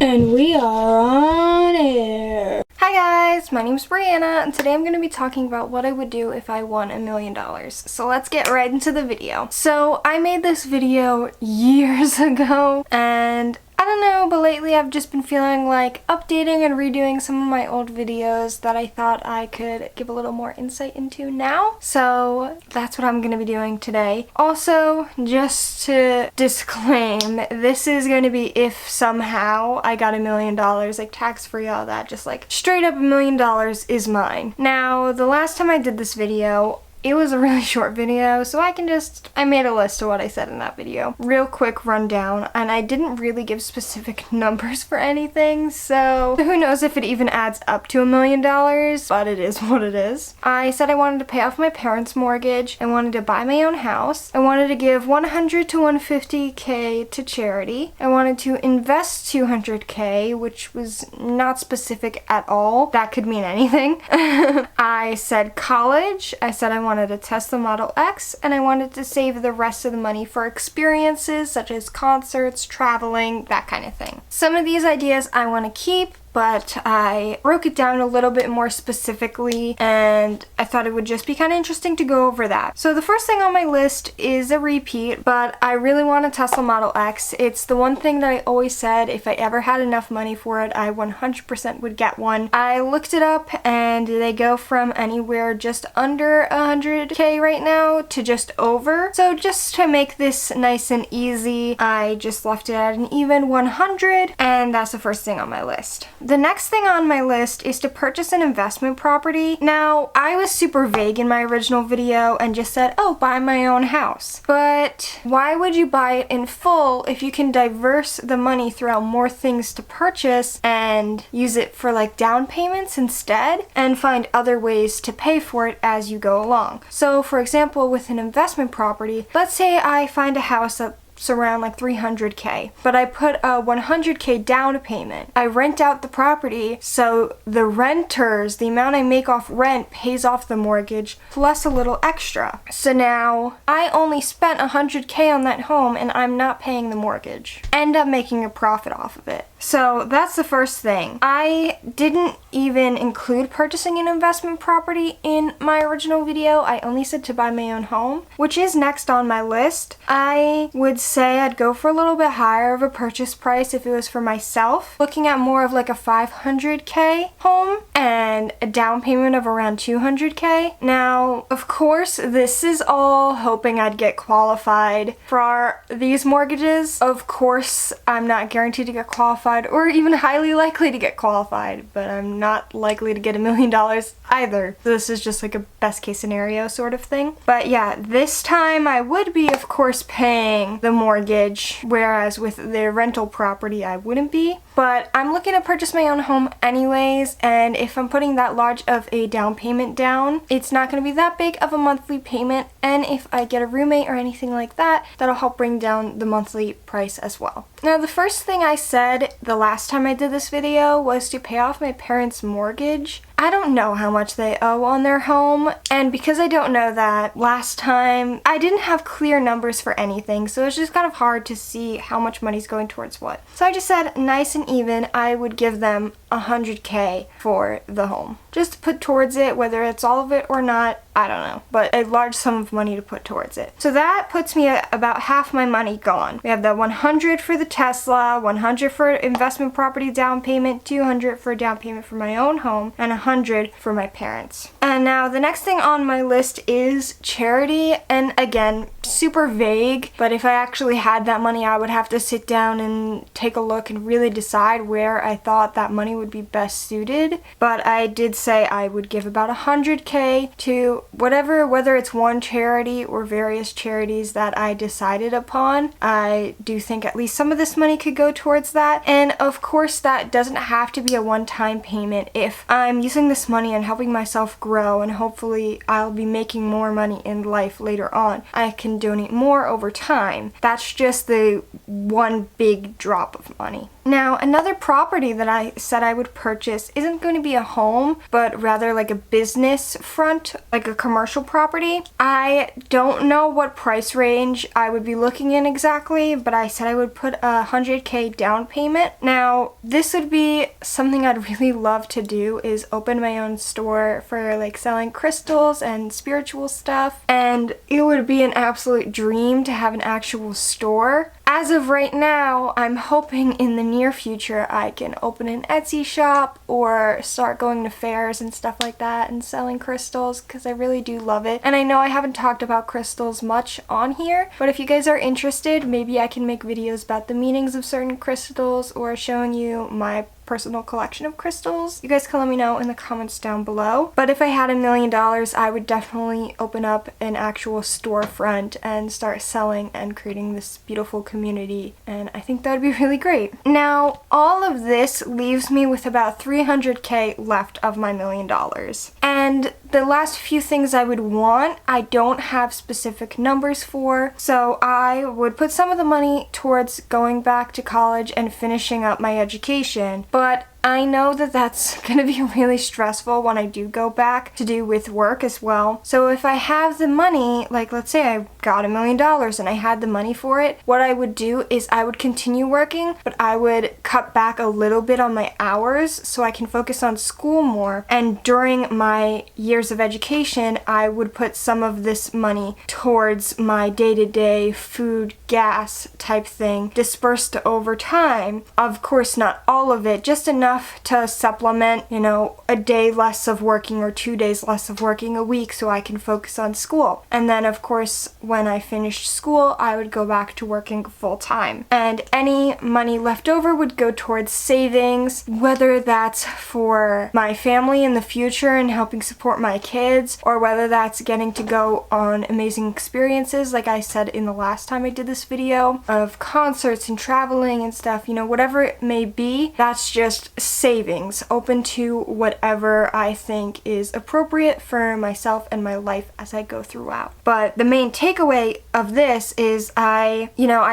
And we are on air. Hi guys, my name is Brianna, and today I'm going to be talking about what I would do if I won $1 million. So let's get right into the video. So I made this video years ago, and I don't know, but lately I've just been feeling like updating and redoing some of my old videos that I thought I could give a little more insight into now. So that's what I'm going to be doing today. Also, just to disclaim, this is going to be if somehow I got $1 million, like tax-free, all that, just like straight up $1 million is mine. Now, the last time I did this video, it was a really short video, so I made a list of what I said in that video. Real quick rundown, and I didn't really give specific numbers for anything, so who knows if it even adds up to $1 million, but it is what it is. I said I wanted to pay off my parents' mortgage, I wanted to buy my own house, I wanted to give $100 to $150K to charity, I wanted to invest $200K, which was not specific at all. That could mean anything. I said college, I said I wanted a Tesla Model X, and I wanted to save the rest of the money for experiences such as concerts, traveling, that kind of thing. Some of these ideas I want to keep, but I broke it down a little bit more specifically, and I thought it would just be kind of interesting to go over that. So the first thing on my list is a repeat, but I really want a Tesla Model X. It's the one thing that I always said if I ever had enough money for it, I 100% would get one. I looked it up, and they go from anywhere just under 100K right now to just over. So just to make this nice and easy, I just left it at an even 100, and that's the first thing on my list. The next thing on my list is to purchase an investment property. Now, I was super vague in my original video and just said, oh, buy my own house. But why would you buy it in full if you can diverse the money throughout more things to purchase and use it for like down payments instead and find other ways to pay for it as you go along? So for example, with an investment property, let's say I find a house that around like 300K, but I put a 100K down payment. I rent out the property, so the renters, the amount I make off rent pays off the mortgage plus a little extra. So now I only spent 100K on that home and I'm not paying the mortgage. End up making a profit off of it. So that's the first thing. I didn't even include purchasing an investment property in my original video. I only said to buy my own home, which is next on my list. I would say I'd go for a little bit higher of a purchase price if it was for myself, looking at more of like a 500K home and a down payment of around 200K. Now, of course, this is all hoping I'd get qualified for these mortgages. Of course, I'm not guaranteed to get qualified or even highly likely to get qualified, but I'm not likely to get $1 million either. This is just like a best case scenario sort of thing. But yeah, this time I would be, of course, paying the mortgage, whereas with the rental property I wouldn't be. But I'm looking to purchase my own home anyways, and if I'm putting that large of a down payment down, it's not going to be that big of a monthly payment, and if I get a roommate or anything like that, that'll help bring down the monthly price as well. Now, the first thing I said the last time I did this video was to pay off my parents' mortgage. I don't know how much they owe on their home, and because I don't know that, last time I didn't have clear numbers for anything, so it's just kind of hard to see how much money's going towards what. So I just said nice and even, I would give them 100K for the home. Just to put towards it, whether it's all of it or not, I don't know, but a large sum of money to put towards it. So that puts me at about half my money gone. We have the 100 for the Tesla, 100 for investment property down payment, 200 for down payment for my own home, and 100 for my parents. And now the next thing on my list is charity, and again, super vague, but if I actually had that money, I would have to sit down and take a look and really decide where I thought that money would be best suited. But I did say I would give about 100K to whatever, whether it's one charity or various charities that I decided upon. I do think at least some of this money could go towards that, and of course that doesn't have to be a one-time payment. If I'm using this money and helping myself grow, and hopefully I'll be making more money in life later on. I can donate more over time. That's just the one big drop of money. Now, another property that I said I would purchase isn't going to be a home, but rather like a business front, like a commercial property. I don't know what price range I would be looking in exactly, but I said I would put a $100K down payment. Now, this would be something I'd really love to do, is open my own store for like selling crystals and spiritual stuff, and it would be an absolute dream to have an actual store. As of right now, I'm hoping in the near future I can open an Etsy shop or start going to fairs and stuff like that and selling crystals, because I really do love it. And I know I haven't talked about crystals much on here, but if you guys are interested, maybe I can make videos about the meanings of certain crystals or showing you my personal collection of crystals. You guys can let me know in the comments down below. But if I had $1 million, I would definitely open up an actual storefront and start selling and creating this beautiful community, and I think that would be really great. Now, all of this leaves me with about $300K left of my $1 million. And the last few things I would want, I don't have specific numbers for, so I would put some of the money towards going back to college and finishing up my education. But I know that that's going to be really stressful when I do go back to do with work as well. So if I have the money, like let's say I got $1 million and I had the money for it, what I would do is I would continue working, but I would cut back a little bit on my hours so I can focus on school more. And during my years of education, I would put some of this money towards my day-to-day food, gas type thing, dispersed over time. Of course, not all of it, just enough to supplement, you know, a day less of working or 2 days less of working a week so I can focus on school. And then of course, when I finished school, I would go back to working full time. And any money left over would go towards savings, whether that's for my family in the future and helping support my kids, or whether that's getting to go on amazing experiences, like I said in the last time I did this video, of concerts and traveling and stuff, you know, whatever it may be, that's just savings, open to whatever I think is appropriate for myself and my life as I go throughout. But the main takeaway of this is I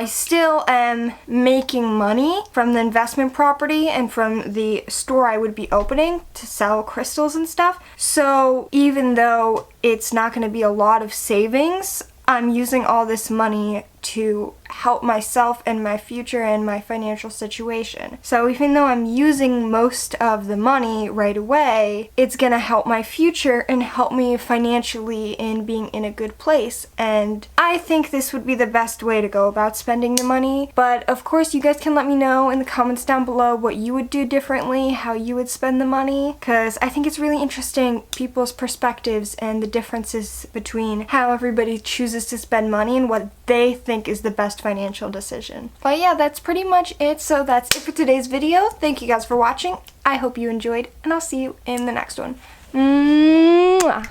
still am making money from the investment property and from the store I would be opening to sell crystals and stuff. So even though it's not going to be a lot of savings, I'm using all this money to help myself and my future and my financial situation. So even though I'm using most of the money right away, it's gonna help my future and help me financially in being in a good place. And I think this would be the best way to go about spending the money. But of course, you guys can let me know in the comments down below what you would do differently, how you would spend the money, because I think it's really interesting people's perspectives and the differences between how everybody chooses to spend money and what they think is the best financial decision. But yeah, that's pretty much it. So that's it for today's video. Thank you guys for watching. I hope you enjoyed, and I'll see you in the next one. Mwah!